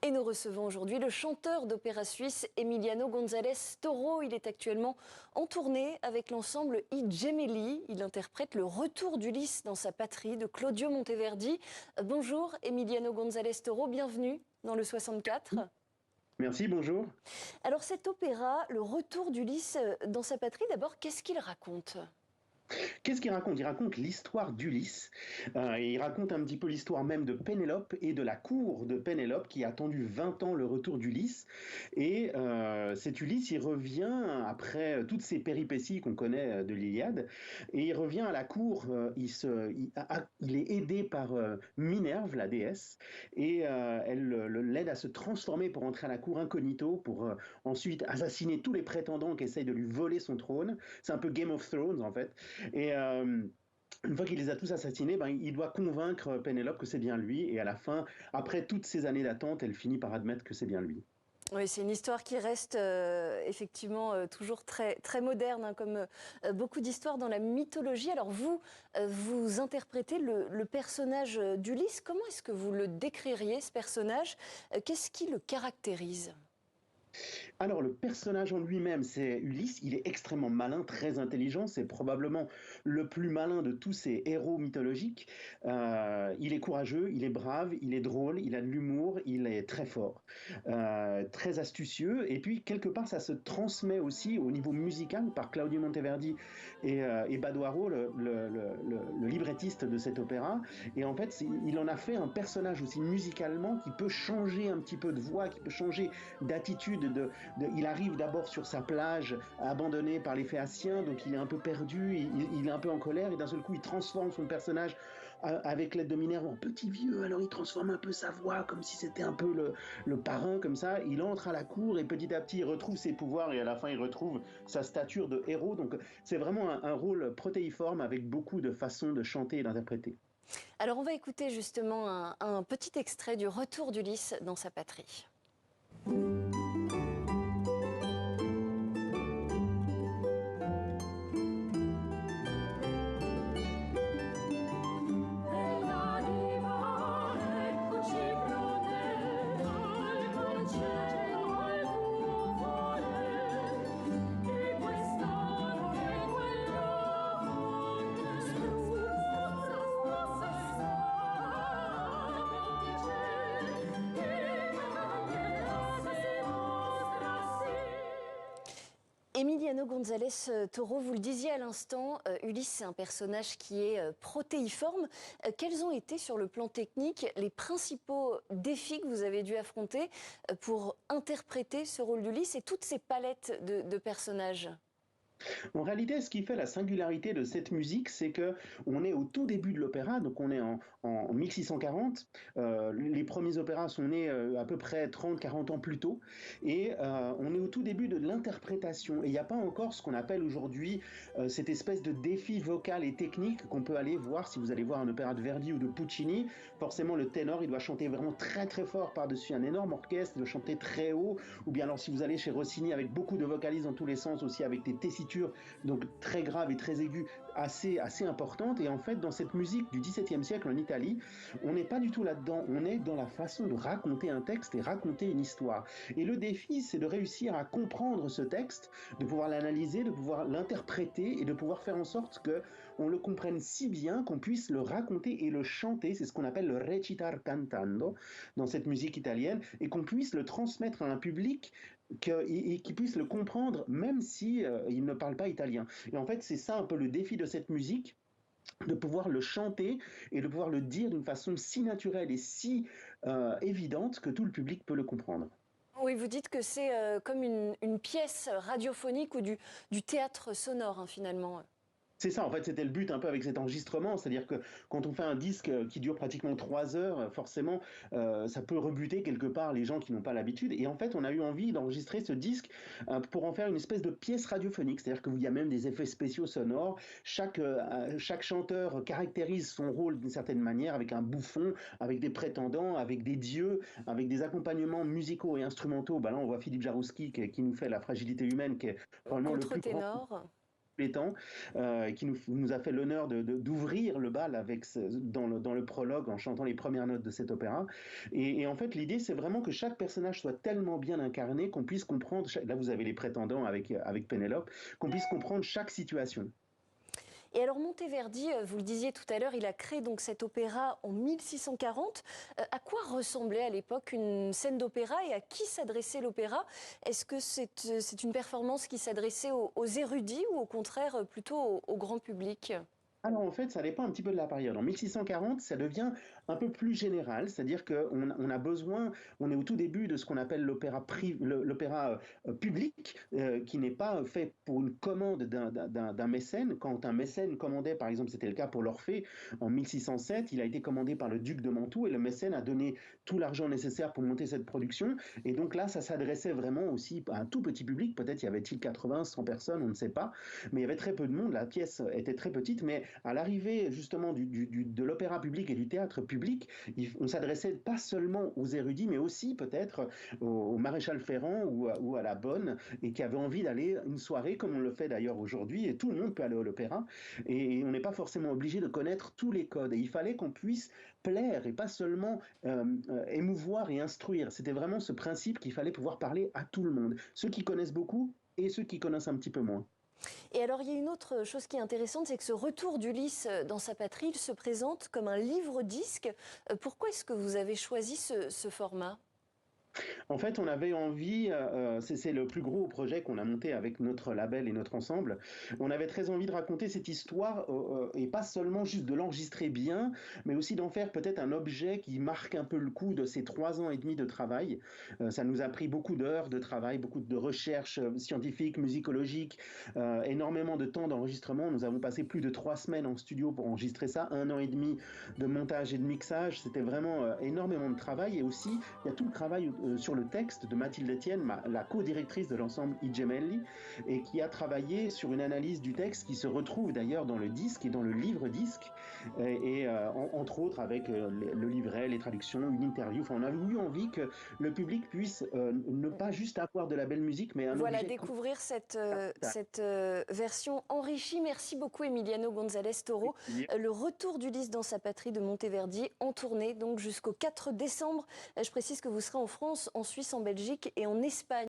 Et nous recevons aujourd'hui le chanteur d'opéra suisse Emiliano González Toro. Il est actuellement en tournée avec l'ensemble I Gemelli. Il interprète le retour d'Ulysse dans sa patrie de Claudio Monteverdi. Bonjour Emiliano González Toro, bienvenue dans le 64. Merci, bonjour. Alors cet opéra, le retour d'Ulysse dans sa patrie, d'abord, qu'est-ce qu'il raconte ? Qu'est-ce qu'il raconte? Il raconte l'histoire d'Ulysse. Et il raconte un petit peu l'histoire même de Pénélope et de la cour de Pénélope qui a attendu 20 ans le retour d'Ulysse. Et cet Ulysse, il revient après toutes ces péripéties qu'on connaît de l'Iliade. Et il revient à la cour. Il est aidé par Minerve, la déesse. Et elle l'aide à se transformer pour entrer à la cour incognito, pour ensuite assassiner tous les prétendants qui essayent de lui voler son trône. C'est un peu Game of Thrones en fait. Et une fois qu'il les a tous assassinés, il doit convaincre Pénélope que c'est bien lui. Et à la fin, après toutes ces années d'attente, elle finit par admettre que c'est bien lui. Oui, c'est une histoire qui reste effectivement toujours très, très moderne, hein, comme beaucoup d'histoires dans la mythologie. Alors vous, vous interprétez le personnage d'Ulysse. Comment est-ce que vous le décririez, ce personnage ? Qu'est-ce qui le caractérise ? Alors, le personnage en lui-même, c'est Ulysse. Il est extrêmement malin, très intelligent. C'est probablement le plus malin de tous ces héros mythologiques. Il est courageux, il est brave, il est drôle, il a de l'humour, il est très fort, très astucieux. Et puis, quelque part, ça se transmet aussi au niveau musical par Claudio Monteverdi et Badoaro, le librettiste de cet opéra. Et en fait, il en a fait un personnage aussi musicalement qui peut changer un petit peu de voix, qui peut changer d'attitude. Il arrive d'abord sur sa plage abandonnée par les Phéaciens, donc il est un peu perdu, il est un peu en colère et d'un seul coup il transforme son personnage avec l'aide de Minerve en petit vieux. Alors il transforme un peu sa voix comme si c'était un peu le parrain comme ça. Il entre à la cour et petit à petit il retrouve ses pouvoirs et à la fin il retrouve sa stature de héros. Donc c'est vraiment un rôle protéiforme avec beaucoup de façons de chanter et d'interpréter. Alors on va écouter justement un petit extrait du retour d'Ulysse dans sa patrie. Emiliano González Toro, vous le disiez à l'instant, Ulysse c'est un personnage qui est protéiforme. Quels ont été sur le plan technique les principaux défis que vous avez dû affronter pour interpréter ce rôle d'Ulysse et toutes ces palettes de personnages ? En réalité, ce qui fait la singularité de cette musique, c'est que on est au tout début de l'opéra, donc on est en 1640. Les premiers opéras sont nés à peu près 30-40 ans plus tôt, et on est au tout début de l'interprétation. Et il n'y a pas encore ce qu'on appelle aujourd'hui cette espèce de défi vocal et technique qu'on peut aller voir si vous allez voir un opéra de Verdi ou de Puccini. Forcément, le ténor, il doit chanter vraiment très très fort par-dessus un énorme orchestre, il doit chanter très haut. Ou bien alors si vous allez chez Rossini avec beaucoup de vocalises dans tous les sens, aussi avec des tessitures donc très grave et très aiguë, assez importante. Et en fait, dans cette musique du XVIIe siècle en Italie, on n'est pas du tout là-dedans. On est dans la façon de raconter un texte et raconter une histoire. Et le défi, c'est de réussir à comprendre ce texte, de pouvoir l'analyser, de pouvoir l'interpréter et de pouvoir faire en sorte qu'on le comprenne si bien qu'on puisse le raconter et le chanter. C'est ce qu'on appelle le recitar cantando dans cette musique italienne, et qu'on puisse le transmettre à un public et qui puisse le comprendre même si il ne parle pas italien. Et en fait, c'est ça un peu le défi de cette musique, de pouvoir le chanter et de pouvoir le dire d'une façon si naturelle et si évidente que tout le public peut le comprendre. Oui, vous dites que c'est comme une pièce radiophonique ou du théâtre sonore, hein, finalement. C'est ça, en fait, c'était le but un peu avec cet enregistrement, c'est-à-dire que quand on fait un disque qui dure pratiquement 3 heures, forcément, ça peut rebuter quelque part les gens qui n'ont pas l'habitude. Et en fait, on a eu envie d'enregistrer ce disque pour en faire une espèce de pièce radiophonique, c'est-à-dire qu'il y a même des effets spéciaux sonores. Chaque chanteur caractérise son rôle d'une certaine manière, avec un bouffon, avec des prétendants, avec des dieux, avec des accompagnements musicaux et instrumentaux. Là, on voit Philippe Jarouski qui nous fait La fragilité humaine, qui est probablement le plus grand Contre-ténor. les temps, qui nous a fait l'honneur d'ouvrir le bal avec dans le prologue en chantant les premières notes de cet opéra. Et en fait, l'idée, c'est vraiment que chaque personnage soit tellement bien incarné qu'on puisse comprendre, là vous avez les prétendants avec Pénélope, qu'on puisse comprendre chaque situation. Et alors Monteverdi, vous le disiez tout à l'heure, il a créé donc cet opéra en 1640. À quoi ressemblait à l'époque une scène d'opéra et à qui s'adressait l'opéra? Est-ce que c'est une performance qui s'adressait aux érudits ou au contraire plutôt au grand public? Alors en fait, ça dépend un petit peu de la période. En 1640, ça devient un peu plus général, c'est-à-dire qu'on a besoin, on est au tout début de ce qu'on appelle l'opéra public, qui n'est pas fait pour une commande d'un mécène. Quand un mécène commandait, par exemple, c'était le cas pour l'Orphée en 1607, il a été commandé par le duc de Mantoue et le mécène a donné tout l'argent nécessaire pour monter cette production. Et donc là, ça s'adressait vraiment aussi à un tout petit public, peut-être y avait-il 80, 100 personnes, on ne sait pas, mais il y avait très peu de monde, la pièce était très petite, mais à l'arrivée justement de l'opéra public et du théâtre public, on s'adressait pas seulement aux érudits, mais aussi peut-être au maréchal Ferrand ou à la Bonne, et qui avait envie d'aller une soirée, comme on le fait d'ailleurs aujourd'hui, et tout le monde peut aller à l'opéra, et on n'est pas forcément obligé de connaître tous les codes. Et il fallait qu'on puisse plaire et pas seulement émouvoir et instruire. C'était vraiment ce principe qu'il fallait pouvoir parler à tout le monde, ceux qui connaissent beaucoup et ceux qui connaissent un petit peu moins. Et alors, il y a une autre chose qui est intéressante, c'est que ce retour d'Ulysse dans sa patrie, il se présente comme un livre-disque. Pourquoi est-ce que vous avez choisi ce format? En fait, on avait envie, c'est le plus gros projet qu'on a monté avec notre label et notre ensemble. On avait très envie de raconter cette histoire et pas seulement juste de l'enregistrer bien, mais aussi d'en faire peut-être un objet qui marque un peu le coup de ces 3 ans et demi de travail. Ça nous a pris beaucoup d'heures de travail, beaucoup de recherches scientifiques, musicologiques, énormément de temps d'enregistrement. Nous avons passé plus de 3 semaines en studio pour enregistrer ça, 1 an et demi de montage et de mixage. C'était vraiment énormément de travail et aussi il y a tout le travail sur le texte de Mathilde Etienne, la co-directrice de l'ensemble I Gemelli, et qui a travaillé sur une analyse du texte qui se retrouve d'ailleurs dans le disque et dans le livre-disque, entre autres avec le livret, les traductions, une interview. Enfin, on a eu envie que le public puisse ne pas juste avoir de la belle musique, mais un Voilà, objet. découvrir cette version enrichie. Merci beaucoup, Emiliano González Toro. Le retour d'Ulysse dans sa patrie de Monteverdi en tournée, donc jusqu'au 4 décembre. Je précise que vous serez en France, en Suisse, en Belgique et en Espagne.